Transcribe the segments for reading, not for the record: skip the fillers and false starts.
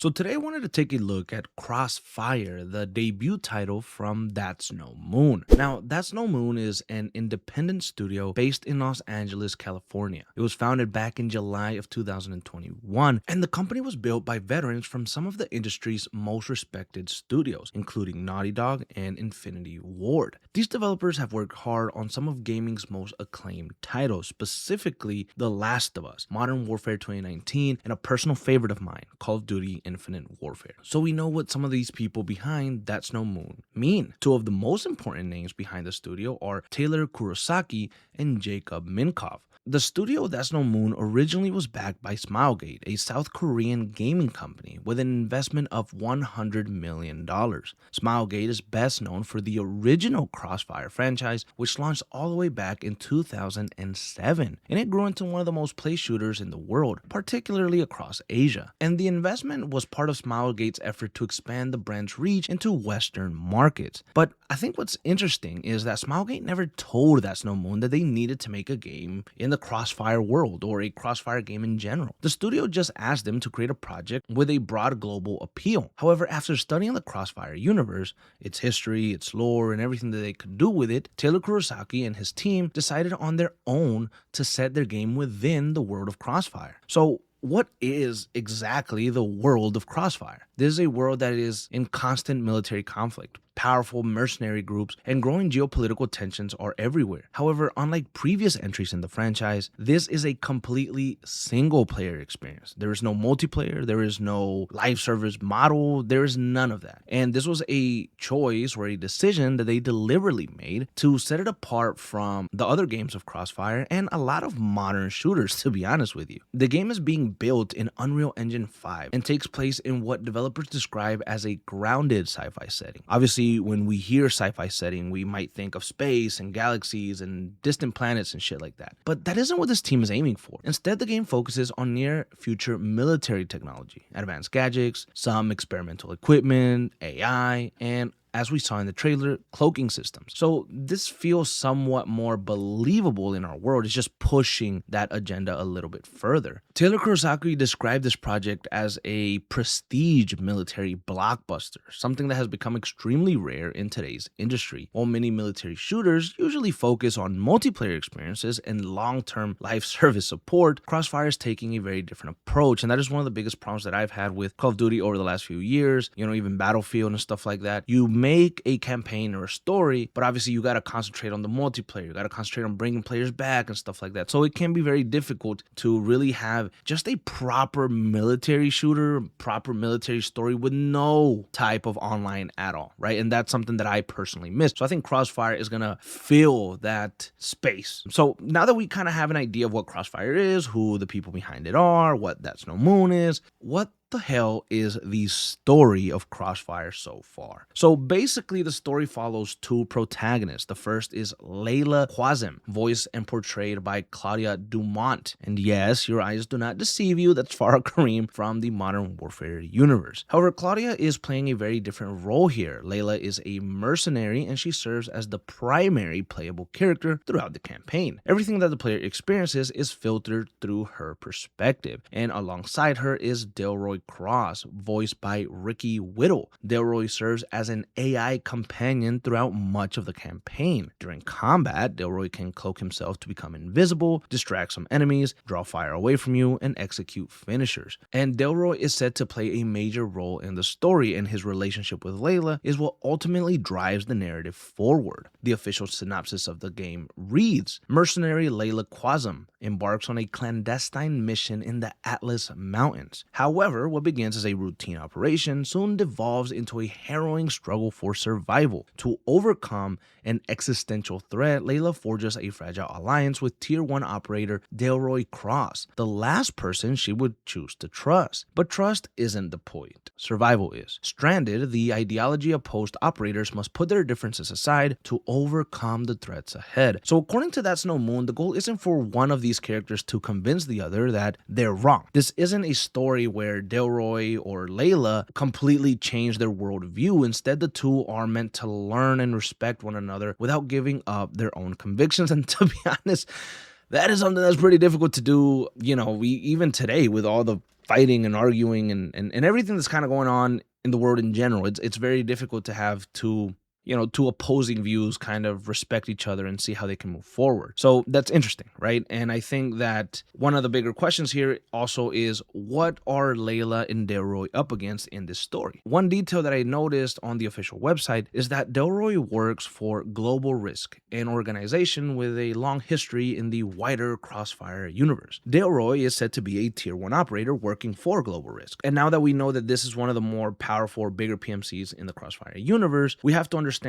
So today I wanted to take a look at Crossfire, the debut title from That's No Moon. Now, That's No Moon is an independent studio based in Los Angeles, California. It was founded back in July of 2021, and the company was built by veterans from some of the industry's most respected studios, including Naughty Dog and Infinity Ward. These developers have worked hard on some of gaming's most acclaimed titles, specifically The Last of Us, Modern Warfare 2019, and a personal favorite of mine, Call of Duty Infinite Warfare. So we know what some of these people behind That's No Moon mean. Two of the most important names behind the studio are Taylor Kurosaki and Jacob Minkoff. The studio That's No Moon originally was backed by Smilegate, a South Korean gaming company with an investment of $100 million. Smilegate is best known for the original Crossfire franchise, which launched all the way back in 2007, and it grew into one of the most played shooters in the world, particularly across Asia. And the investment was part of Smilegate's effort to expand the brand's reach into Western markets. But I think what's interesting is that Smilegate never told That's No Moon that they needed to make a game in the Crossfire world or a Crossfire game in general. The studio just asked them to create a project with a broad global appeal. However, after studying the Crossfire universe, its history, its lore, and everything that they could do with it, Taylor Kurosaki and his team decided on their own to set their game within the world of Crossfire. So what is exactly the world of Crossfire? This is a world that is in constant military conflict. Powerful mercenary groups and growing geopolitical tensions are everywhere. However, unlike previous entries in the franchise, this is a completely single-player experience. There is no multiplayer, there is no live service model, there is none of that. And this was a choice or a decision that they deliberately made to set it apart from the other games of Crossfire and a lot of modern shooters, to be honest with you. The game is being built in Unreal Engine 5 and takes place in what developers describe as a grounded sci-fi setting. Obviously, when we hear sci-fi setting, we might think of space and galaxies and distant planets and shit like that. But that isn't what this team is aiming for. Instead, the game focuses on near-future military technology, advanced gadgets, some experimental equipment, AI, and as we saw in the trailer, cloaking systems. So this feels somewhat more believable in our world. It's just pushing that agenda a little bit further. Taylor Kurosaki described this project as a prestige military blockbuster, something that has become extremely rare in today's industry. While many military shooters usually focus on multiplayer experiences and long-term life service support, Crossfire is taking a very different approach, and that is one of the biggest problems that I've had with Call of Duty over the last few years, even Battlefield and stuff like that. You make a campaign or a story, but obviously you got to concentrate on the multiplayer. You got to concentrate on bringing players back and stuff like that. So it can be very difficult to really have just a proper military shooter, proper military story with no type of online at all, right? And that's something that I personally miss. So I think Crossfire is going to fill that space. So now that we kind of have an idea of what Crossfire is, who the people behind it are, what That's No Moon is, what the hell is the story of Crossfire so far? So basically the story follows two protagonists. The first is Layla Quazem, voiced and portrayed by Claudia Dumont. And yes, your eyes do not deceive you, that's Farah Kareem from the Modern Warfare universe. However, Claudia is playing a very different role here. Layla is a mercenary and she serves as the primary playable character throughout the campaign. Everything that the player experiences is filtered through her perspective. And alongside her is Delroy Cross, voiced by Ricky Whittle. Delroy serves as an AI companion throughout much of the campaign. During combat, Delroy can cloak himself to become invisible, distract some enemies, draw fire away from you, and execute finishers. And Delroy is said to play a major role in the story, and his relationship with Layla is what ultimately drives the narrative forward. The official synopsis of the game reads, Mercenary Layla Quazem embarks on a clandestine mission in the Atlas Mountains. However, what begins as a routine operation soon devolves into a harrowing struggle for survival. To overcome an existential threat, Layla forges a fragile alliance with Tier 1 operator Delroy Cross, the last person she would choose to trust. But trust isn't the point. Survival is. Stranded, the ideology-opposed operators must put their differences aside to overcome the threats ahead. So according to That's No Moon, the goal isn't for one of these characters to convince the other that they're wrong. This isn't a story where Delroy or Layla completely change their worldview. Instead, the two are meant to learn and respect one another without giving up their own convictions. And to be honest, that is something that's pretty difficult to do, even today with all the fighting and arguing and everything that's kind of going on in the world in general. It's very difficult to have two opposing views kind of respect each other and see how they can move forward. So that's interesting, right? And I think that one of the bigger questions here also is, what are Layla and Delroy up against in this story? One detail that I noticed on the official website is that Delroy works for Global Risk, an organization with a long history in the wider Crossfire universe. Delroy is said to be a tier 1 operator working for Global Risk. And now that we know that this is one of the more powerful, bigger PMCs in the Crossfire universe, we have to understand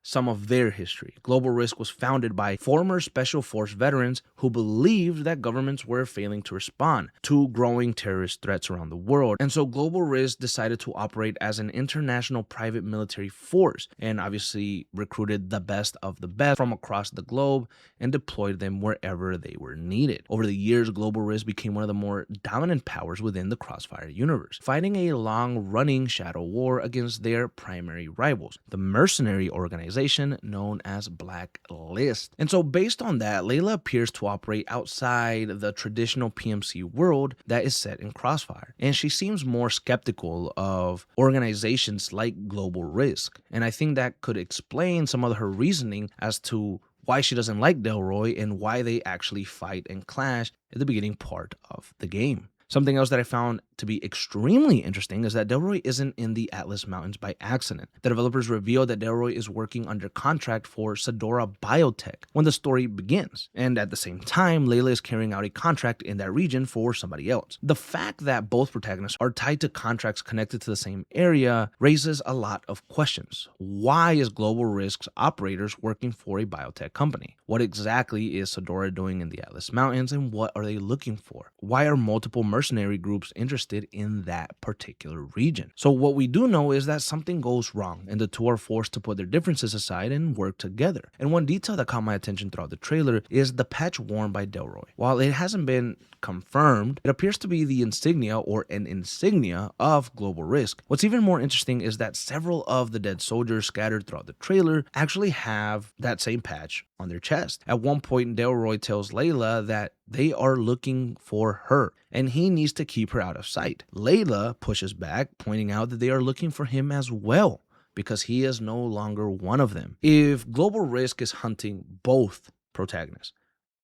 some of their history. Global Risk was founded by former Special Force veterans who believed that governments were failing to respond to growing terrorist threats around the world. And so Global Risk decided to operate as an international private military force and obviously recruited the best of the best from across the globe and deployed them wherever they were needed. Over the years, Global Risk became one of the more dominant powers within the Crossfire universe, fighting a long-running shadow war against their primary rivals, the mercenary organization known as Blacklist. And so based on that, Layla appears to operate outside the traditional PMC world that is set in Crossfire. And she seems more skeptical of organizations like Global Risk. And I think that could explain some of her reasoning as to why she doesn't like Delroy and why they actually fight and clash at the beginning part of the game. Something else that I found to be extremely interesting is that Delroy isn't in the Atlas Mountains by accident. The developers reveal that Delroy is working under contract for Sedora Biotech when the story begins, and at the same time, Layla is carrying out a contract in that region for somebody else. The fact that both protagonists are tied to contracts connected to the same area raises a lot of questions. Why is Global Risk's operators working for a biotech company? What exactly is Sedora doing in the Atlas Mountains, and what are they looking for? Why are multiple mercenary groups interested in that particular region? So what we do know is that something goes wrong and the two are forced to put their differences aside and work together. And one detail that caught my attention throughout the trailer is the patch worn by Delroy. While it hasn't been confirmed, it appears to be the insignia or an insignia of Global Risk. What's even more interesting is that several of the dead soldiers scattered throughout the trailer actually have that same patch on their chest. At one point, Delroy tells Layla that they are looking for her and he needs to keep her out of sight. Layla pushes back, pointing out that they are looking for him as well because he is no longer one of them. If Global Risk is hunting both protagonists,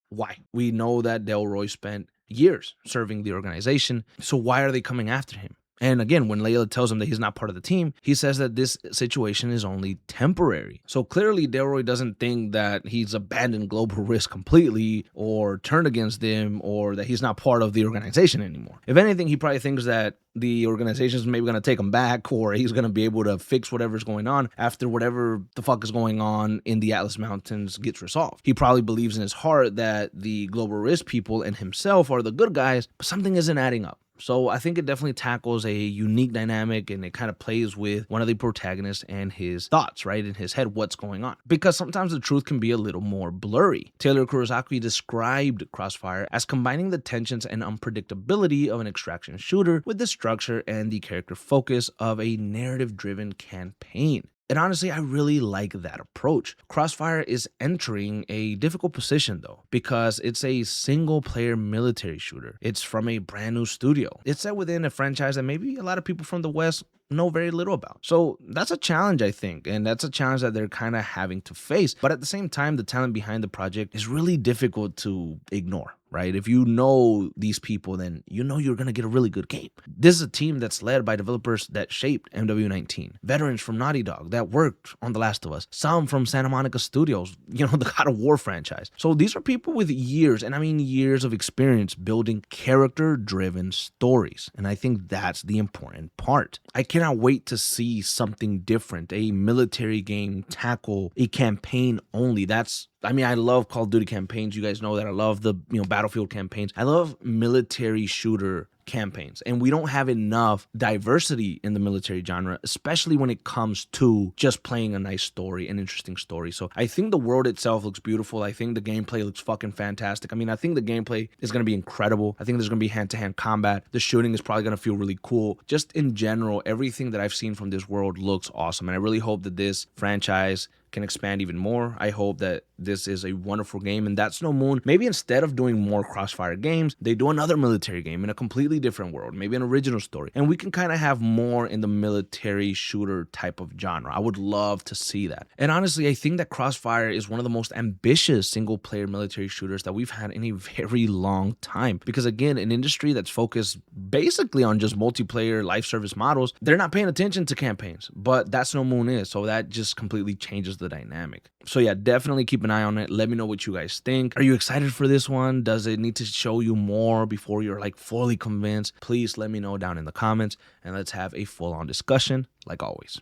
why? We know that Delroy spent years serving the organization, so why are they coming after him? And again, when Layla tells him that he's not part of the team, he says that this situation is only temporary. So clearly, Delroy doesn't think that he's abandoned Global Risk completely or turned against them or that he's not part of the organization anymore. If anything, he probably thinks that the organization is maybe going to take him back or he's going to be able to fix whatever's going on after whatever the fuck is going on in the Atlas Mountains gets resolved. He probably believes in his heart that the Global Risk people and himself are the good guys, but something isn't adding up. So I think it definitely tackles a unique dynamic and it kind of plays with one of the protagonists and his thoughts, right, in his head, what's going on. Because sometimes the truth can be a little more blurry. Taylor Kurosaki described Crossfire as combining the tensions and unpredictability of an extraction shooter with the structure and the character focus of a narrative-driven campaign. And honestly, I really like that approach. Crossfire is entering a difficult position though, because it's a single player military shooter. It's from a brand new studio. It's set within a franchise that maybe a lot of people from the West know very little about. So that's a challenge, I think, and that's a challenge that they're kind of having to face. But at the same time, the talent behind the project is really difficult to ignore, right? If you know these people, then you know you're going to get a really good game. This is a team that's led by developers that shaped MW19, veterans from Naughty Dog that worked on The Last of Us, some from Santa Monica Studios, the God of War franchise. So these are people with years, and I mean years of experience building character-driven stories. And I think that's the important part. I cannot wait to see something different, a military game tackle a campaign only. I love Call of Duty campaigns. You guys know that I love the Battlefield campaigns. I love military shooter campaigns, and we don't have enough diversity in the military genre, especially when it comes to just playing a nice story, an interesting story. So I think the world itself looks beautiful. I think the gameplay looks fucking fantastic. I think the gameplay is going to be incredible. I think there's going to be hand-to-hand combat. The shooting is probably going to feel really cool. Just in general, everything that I've seen from this world looks awesome, and I really hope that this franchise can expand even more. I hope that this is a wonderful game, and That's No Moon, maybe instead of doing more Crossfire games, they do another military game in a completely different world, maybe an original story, and we can kind of have more in the military shooter type of genre. I would love to see that. And honestly, I think that Crossfire is one of the most ambitious single player military shooters that we've had in a very long time, because again, an industry that's focused basically on just multiplayer live service models, they're not paying attention to campaigns, but That's No Moon is, so that just completely changes the dynamic. So yeah, definitely keep an eye on it. Let me know what you guys think. Are you excited for this one? Does it need to show you more before you're like fully convinced? Please let me know down in the comments, and let's have a full-on discussion like always.